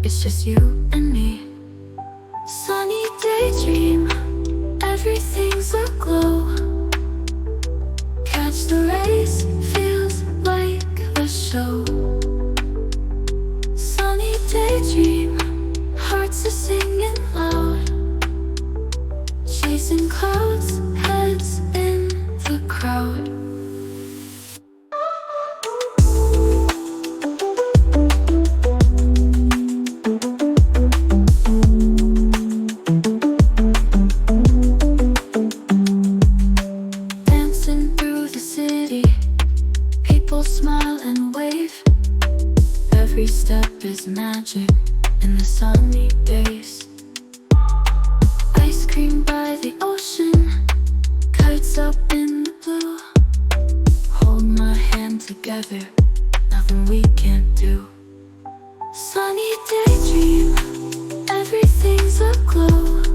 it's just you and me. Sunny daydream, everything's aglow. Catch the rays, feels like a show. Sunny daydream, hearts are singing loud. Chasing clouds, heads in the crowd. Dancing through the city, people smile and wave. Every step is magic in the sunny days. Ice cream by the ocean, kites up in the blue. Hold my hand together, nothing we can't do. Sunny daydream, everything's aglow.